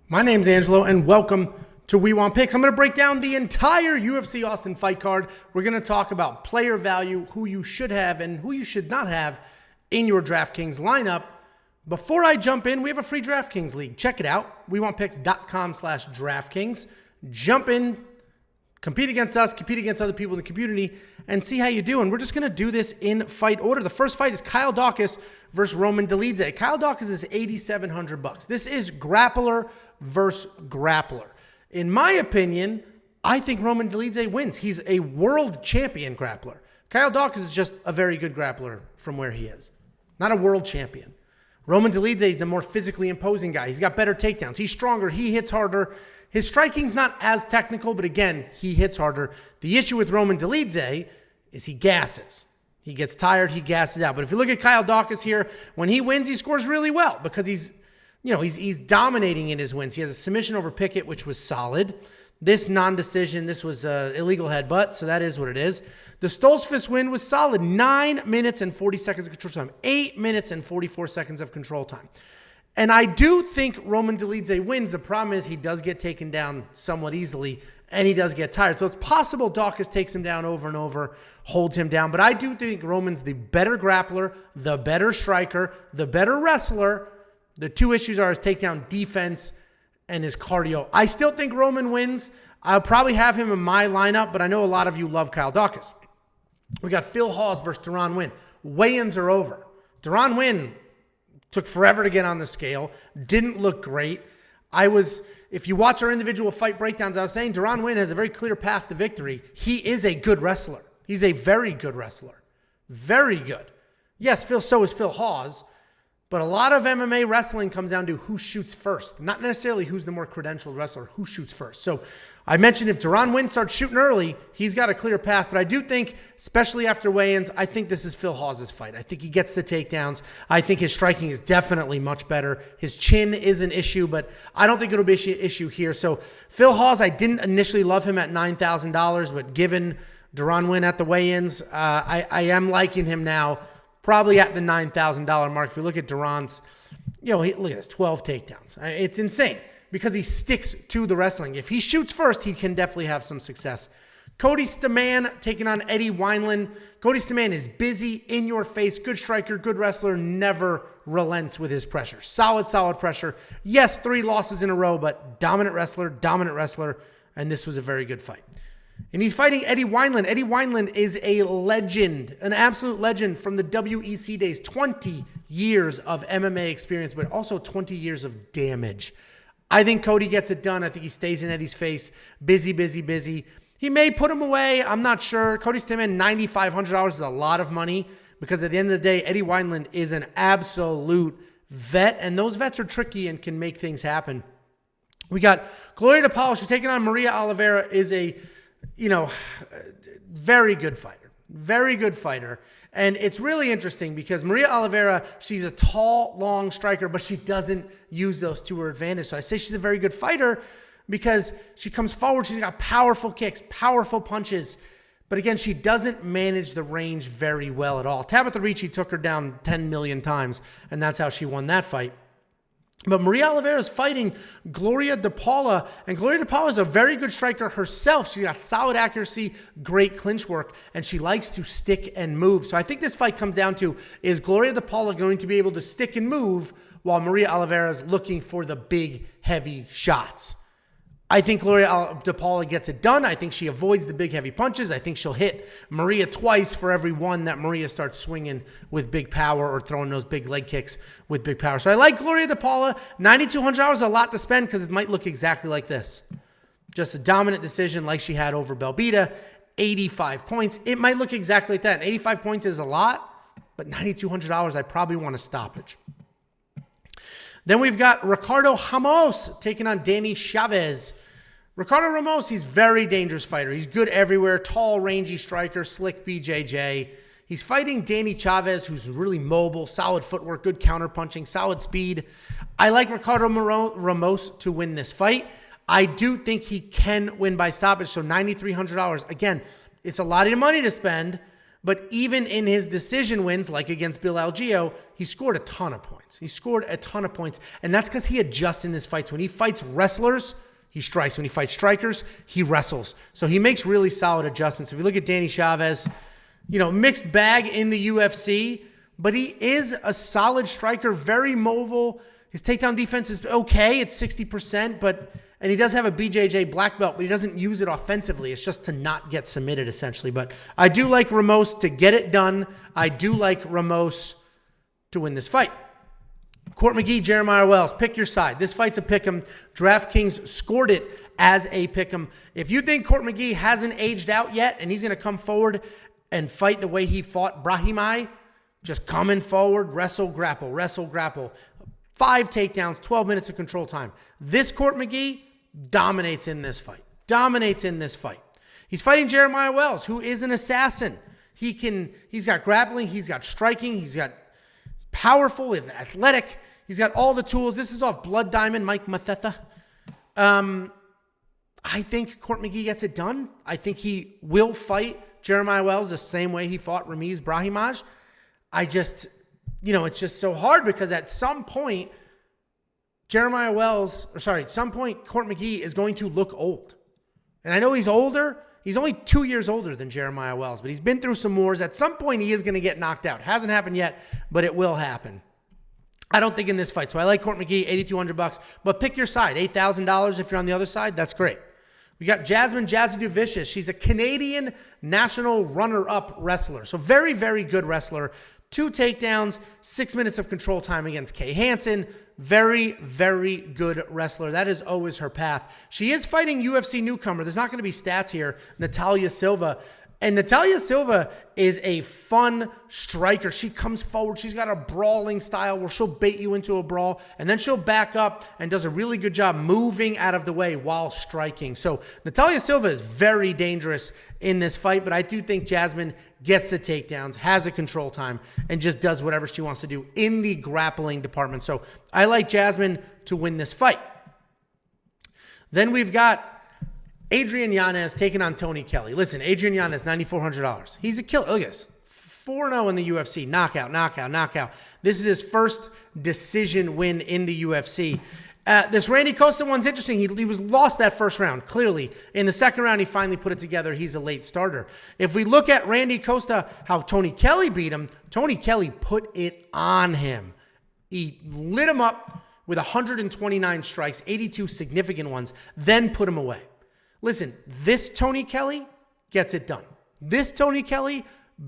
My name's Angelo, and welcome to We Want Picks. I'm going to break down the entire UFC Austin fight card. We're going to talk about player value, who you should have and who you should not have in your DraftKings lineup. Before I jump in, we have a free DraftKings league. Check it out, WeWantPicks.com/DraftKings. Jump in, compete against us, compete against other people in the community, and see how you do. And we're just going to do this in fight order. The first fight is Kyle Daukaus versus Roman Dolidze. Kyle Daukaus is $8,700. This is grappler versus grappler. In my opinion, I think Roman Dolidze wins. He's a world champion grappler. Kyle Daukaus is just a very good grappler from where he is. Not a world champion. Roman Dolidze is the more physically imposing guy. He's got better takedowns. He's stronger. He hits harder. His striking's not as technical, but again, he hits harder. The issue with Roman Dolidze is he gasses. He gets tired, he gasses out. But if you look at Kyle Daukaus here, when he wins, he scores really well because he's dominating in his wins. He has a submission over Pickett, which was solid. This non-decision, this was an illegal headbutt, so that is what it is. The Stoltzfus win was solid. 9 minutes and 40 seconds of control time. 8 minutes and 44 seconds of control time. And I do think Roman Dolidze wins. The problem is he does get taken down somewhat easily, and he does get tired. So it's possible Daukaus takes him down over and over, holds him down. But I do think Roman's the better grappler, the better striker, the better wrestler. The two issues are his takedown defense and his cardio. I still think Roman wins. I'll probably have him in my lineup, but I know a lot of you love Kyle Daukaus. We got Phil Hawes versus Deron Winn. Weigh-ins are over. Deron Winn took forever to get on the scale. Didn't look great. If you watch our individual fight breakdowns, I was saying Deron Winn has a very clear path to victory. He is a good wrestler. He's a very good wrestler. Very good. Yes, so is Phil Hawes. But a lot of MMA wrestling comes down to who shoots first. Not necessarily who's the more credentialed wrestler, who shoots first. So I mentioned if Deron Winn starts shooting early, he's got a clear path. But I do think, especially after weigh-ins, I think this is Phil Hawes' fight. I think he gets the takedowns. I think his striking is definitely much better. His chin is an issue, but I don't think it'll be an issue here. So Phil Hawes, I didn't initially love him at $9,000, but given Deron Winn at the weigh-ins, I am liking him now. Probably at the $9,000 mark. If you look at Deron's, look at this, 12 takedowns. It's insane because he sticks to the wrestling. If he shoots first, he can definitely have some success. Cody Staman taking on Eddie Weinland. Cody Staman is busy, in your face, good striker, good wrestler, never relents with his pressure. Solid pressure. Yes, 3 losses in a row, but dominant wrestler, and this was a very good fight. And he's fighting Eddie Weinland. Eddie Weinland is a legend, an absolute legend from the WEC days. 20 years of MMA experience, but also 20 years of damage. I think Cody gets it done. I think he stays in Eddie's face. Busy. He may put him away. I'm not sure. Cody Staman, $9,500 is a lot of money because at the end of the day, Eddie Weinland is an absolute vet, and those vets are tricky and can make things happen. We got Gloria DePaula. She's taking on Maria Oliveira. Is a very good fighter. And it's really interesting because Maria Oliveira, she's a tall, long striker, but she doesn't use those to her advantage. So I say she's a very good fighter because she comes forward. She's got powerful kicks, powerful punches. But again, she doesn't manage the range very well at all. Tabitha Ricci took her down 10 million times, and that's how she won that fight. But Maria Oliveira is fighting Gloria DePaula, and Gloria DePaula is a very good striker herself. She's got solid accuracy, great clinch work, and she likes to stick and move. So I think this fight comes down to, is Gloria DePaula going to be able to stick and move while Maria Oliveira is looking for the big, heavy shots? I think Gloria DePaula gets it done. I think she avoids the big, heavy punches. I think she'll hit Maria twice for every one that Maria starts swinging with big power or throwing those big leg kicks with big power. So I like Gloria DePaula. $9,200 is a lot to spend because it might look exactly like this. Just a dominant decision like she had over Belbita. 85 points. It might look exactly like that. And 85 points is a lot, but $9,200, I probably want a stoppage. Then we've got Ricardo Ramos taking on Danny Chavez. Ricardo Ramos, he's a very dangerous fighter. He's good everywhere. Tall, rangy striker, slick BJJ. He's fighting Danny Chavez, who's really mobile, solid footwork, good counterpunching, solid speed. I like Ricardo Ramos to win this fight. I do think he can win by stoppage, so $9,300. Again, it's a lot of money to spend, But even in his decision wins, like against Bill Algeo, he scored a ton of points. And that's because he adjusts in his fights. When he fights wrestlers, he strikes. When he fights strikers, he wrestles. So he makes really solid adjustments. If you look at Danny Chavez, mixed bag in the UFC, but he is a solid striker, very mobile. His takedown defense is okay. It's 60%, and he does have a BJJ black belt, but he doesn't use it offensively. It's just to not get submitted, essentially. But I do like Ramos to get it done. I do like Ramos to win this fight. Court McGee, Jeremiah Wells, pick your side. This fight's a pick'em. DraftKings scored it as a pick'em. If you think Court McGee hasn't aged out yet and he's going to come forward and fight the way he fought Brahimaj, just coming forward, wrestle, grapple. 5 takedowns, 12 minutes of control time. This Court McGee dominates in this fight. He's fighting Jeremiah Wells, who is an assassin. He's got grappling, he's got striking, he's got powerful and athletic. He's got all the tools. This is off Blood Diamond, Mike Mathetha. I think Court McGee gets it done. I think he will fight Jeremiah Wells the same way he fought Ramiz Brahimaj. It's just so hard because at some point, Court McGee is going to look old. And I know he's older. He's only 2 years older than Jeremiah Wells, but he's been through some wars. At some point, he is going to get knocked out. Hasn't happened yet, but it will happen. I don't think in this fight. So I like Court McGee, $8,200. But pick your side. $8,000 if you're on the other side. That's great. We got Jasmine Jazzy Vicious. She's a Canadian national runner-up wrestler. So very, very good wrestler. 2 takedowns, 6 minutes of control time against Kay Hansen. Very, very good wrestler. That is always her path. She is fighting UFC newcomer. There's not going to be stats here. Natalia Silva. And Natalia Silva is a fun striker. She comes forward. She's got a brawling style where she'll bait you into a brawl, and then she'll back up and does a really good job moving out of the way while striking. So Natalia Silva is very dangerous in this fight, but I do think Jasmine gets the takedowns, has a control time, and just does whatever she wants to do in the grappling department. So I like Jasmine to win this fight. Then we've got Adrian Yanez taking on Tony Kelly. Listen, Adrian Yanez, $9,400. He's a killer. Look at this. 4-0 in the UFC. Knockout. This is his first decision win in the UFC. This Randy Costa one's interesting. He was lost that first round, clearly. In the second round, he finally put it together. He's a late starter. If we look at Randy Costa, how Tony Kelly beat him, Tony Kelly put it on him. He lit him up with 129 strikes, 82 significant ones, then put him away. Listen, this Tony Kelly gets it done. This Tony Kelly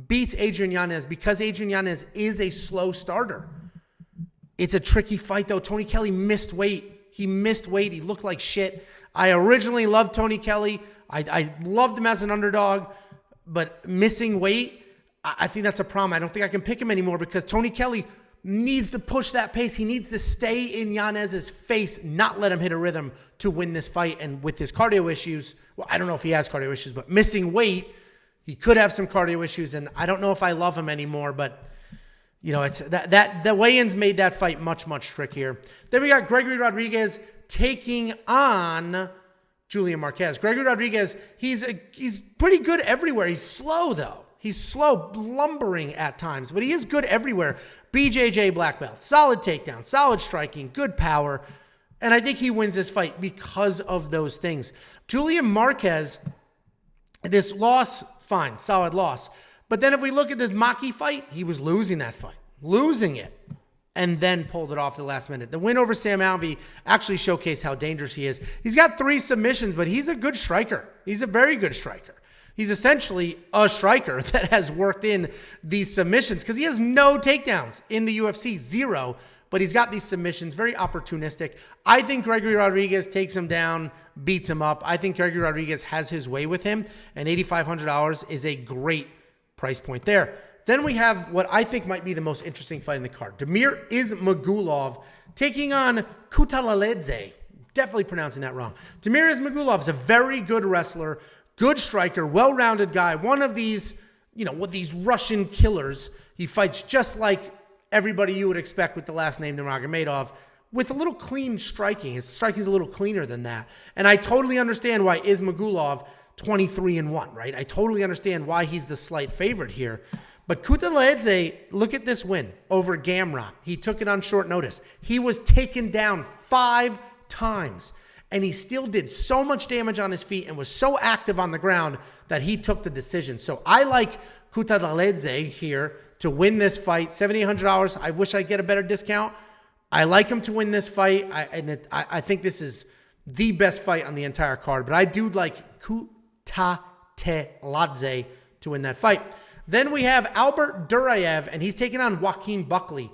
beats Adrian Yanez because Adrian Yanez is a slow starter. It's a tricky fight, though. Tony Kelly missed weight. He looked like shit. I originally loved Tony Kelly. I loved him as an underdog, but missing weight, I think that's a problem. I don't think I can pick him anymore because Tony Kelly needs to push that pace. He needs to stay in Yanez's face, not let him hit a rhythm to win this fight. And with his cardio issues, well, I don't know if he has cardio issues, but missing weight, he could have some cardio issues. And I don't know if I love him anymore, but it's that the weigh-ins made that fight much, much trickier. Then we got Gregory Rodriguez taking on Julian Marquez. Gregory Rodriguez, he's pretty good everywhere. He's slow, though. He's slow, lumbering at times, but he is good everywhere. BJJ black belt, solid takedown, solid striking, good power. And I think he wins this fight because of those things. Julian Marquez, this loss, fine, solid loss. But then if we look at this Maki fight, he was losing that fight, losing it, and then pulled it off the last minute. The win over Sam Alvey actually showcased how dangerous he is. He's got 3 submissions, but he's a good striker. He's a very good striker. He's essentially a striker that has worked in these submissions because he has no takedowns in the UFC, 0, but he's got these submissions, very opportunistic. I think Gregory Rodriguez takes him down, beats him up. I think Gregory Rodriguez has his way with him, and $8,500 is a great price point there. Then we have what I think might be the most interesting fight in the card. Damir Ismagulov taking on Kutalaledze. Definitely pronouncing that wrong. Damir Ismagulov is a very good wrestler, good striker, well-rounded guy. One of these, with these Russian killers. He fights just like everybody you would expect with the last name Nurmagomedov, with a little clean striking. His striking is a little cleaner than that. And I totally understand why Ismagulov 23-1, right? I totally understand why he's the slight favorite here. But Kutateladze, look at this win over Gamrot. He took it on short notice. He was taken down 5 times, and he still did so much damage on his feet and was so active on the ground that he took the decision. So I like Kutateladze here to win this fight, $7,800. I wish I'd get a better discount. I like him to win this fight. I think this is the best fight on the entire card, but I do like Kutateladze to win that fight. Then we have Albert Durayev, and he's taking on Joaquin Buckley,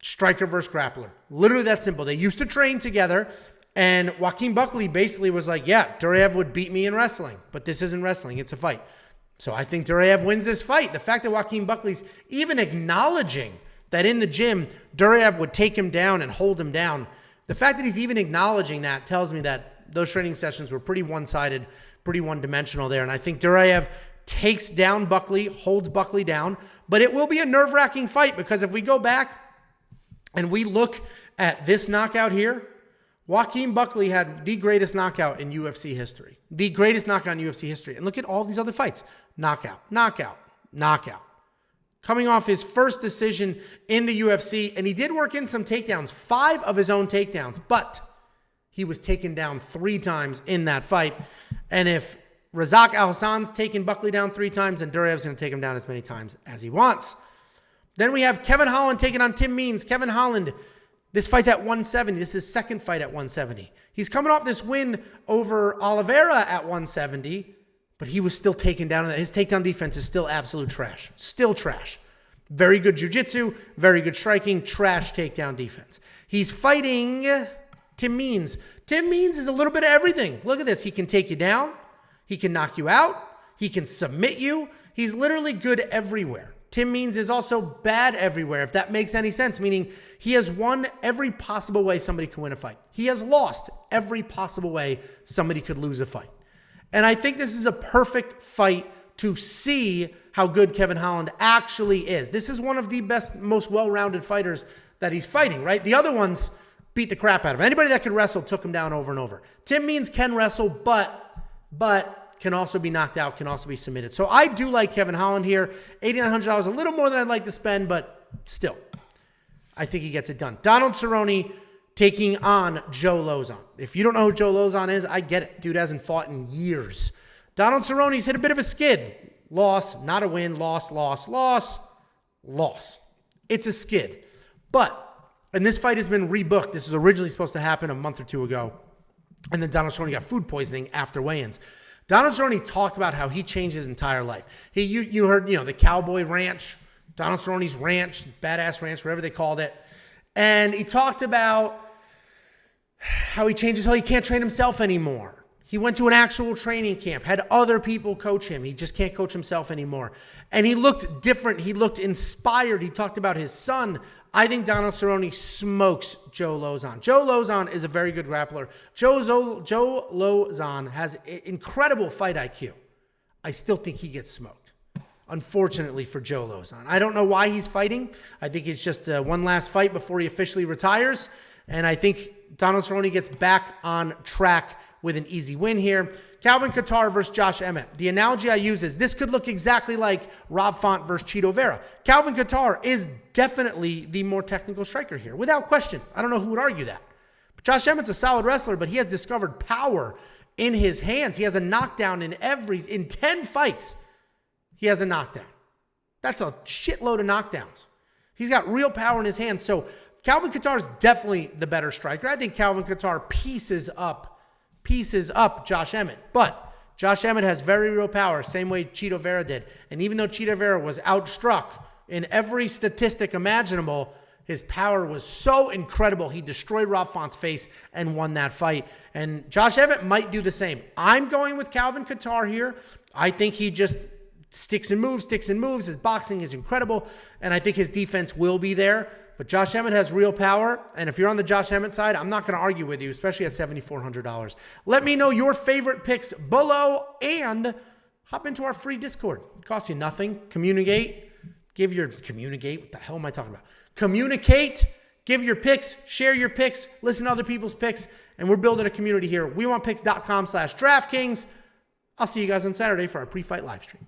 striker versus grappler. Literally that simple. They used to train together, and Joaquin Buckley basically was like, yeah, Durayev would beat me in wrestling, but this isn't wrestling, it's a fight. So I think Durayev wins this fight. The fact that Joaquin Buckley's even acknowledging that in the gym, Durayev would take him down and hold him down, the fact that he's even acknowledging that tells me that those training sessions were pretty one-sided, pretty one-dimensional there. And I think Durayev takes down Buckley, holds Buckley down, but it will be a nerve-wracking fight because if we go back and we look at this knockout here, Joaquin Buckley had the greatest knockout in UFC history. The greatest knockout in UFC history. And look at all these other fights. Knockout, knockout, knockout. Coming off his first decision in the UFC, and he did work in some takedowns, 5 of his own takedowns, but he was taken down 3 times in that fight. And if Razak Al-Hassan's taken Buckley down 3 times, and Durayev's going to take him down as many times as he wants. Then we have Kevin Holland taking on Tim Means. Kevin Holland, this fight's at 170. This is his second fight at 170. He's coming off this win over Oliveira at 170, but he was still taken down. His takedown defense is still absolute trash. Still trash. Very good jiu-jitsu, very good striking, trash takedown defense. He's fighting Tim Means. Tim Means is a little bit of everything. Look at this. He can take you down. He can knock you out. He can submit you. He's literally good everywhere. Tim Means is also bad everywhere, if that makes any sense, meaning he has won every possible way somebody can win a fight. He has lost every possible way somebody could lose a fight. And I think this is a perfect fight to see how good Kevin Holland actually is. This is one of the best, most well-rounded fighters that he's fighting, right? The other ones beat the crap out of him. Anybody that could wrestle took him down over and over. Tim Means can wrestle, but can also be knocked out, can also be submitted. So I do like Kevin Holland here. $8,900, a little more than I'd like to spend, but still, I think he gets it done. Donald Cerrone taking on Joe Lauzon. If you don't know who Joe Lauzon is, I get it. Dude hasn't fought in years. Donald Cerrone's hit a bit of a skid. Loss, not a win, loss. It's a skid. And this fight has been rebooked. This was originally supposed to happen a month or 2 ago. And then Donald Cerrone got food poisoning after weigh-ins. Donald Cerrone talked about how he changed his entire life. You heard, the Cowboy Ranch, Donald Cerrone's ranch, Badass Ranch, whatever they called it. And he talked about how he changed his whole, he can't train himself anymore. He went to an actual training camp, had other people coach him. He just can't coach himself anymore. And he looked different. He looked inspired. He talked about his son. I think Donald Cerrone smokes Joe Lauzon. Joe Lauzon is a very good grappler. Joe Lauzon has incredible fight IQ. I still think he gets smoked, unfortunately for Joe Lauzon. I don't know why he's fighting. I think it's just one last fight before he officially retires. And I think Donald Cerrone gets back on track with an easy win here. Calvin Kattar versus Josh Emmett. The analogy I use is this could look exactly like Rob Font versus Chito Vera. Calvin Kattar is definitely the more technical striker here, without question. I don't know who would argue that. But Josh Emmett's a solid wrestler, but he has discovered power in his hands. He has a knockdown in 10 fights. He has a knockdown. That's a shitload of knockdowns. He's got real power in his hands. So Calvin Kattar is definitely the better striker. I think Calvin Kattar pieces up Josh Emmett. But Josh Emmett has very real power, same way Chito Vera did. And even though Chito Vera was outstruck in every statistic imaginable, his power was so incredible. He destroyed Rob Font's face and won that fight. And Josh Emmett might do the same. I'm going with Calvin Kattar here. I think he just sticks and moves. His boxing is incredible. And I think his defense will be there. But Josh Emmett has real power, and if you're on the Josh Emmett side, I'm not going to argue with you, especially at $7,400. Let me know your favorite picks below, and hop into our free Discord. It costs you nothing. Communicate. What the hell am I talking about? Communicate. Give your picks. Share your picks. Listen to other people's picks, and we're building a community here. WeWantPicks.com/DraftKings. I'll see you guys on Saturday for our pre-fight live stream.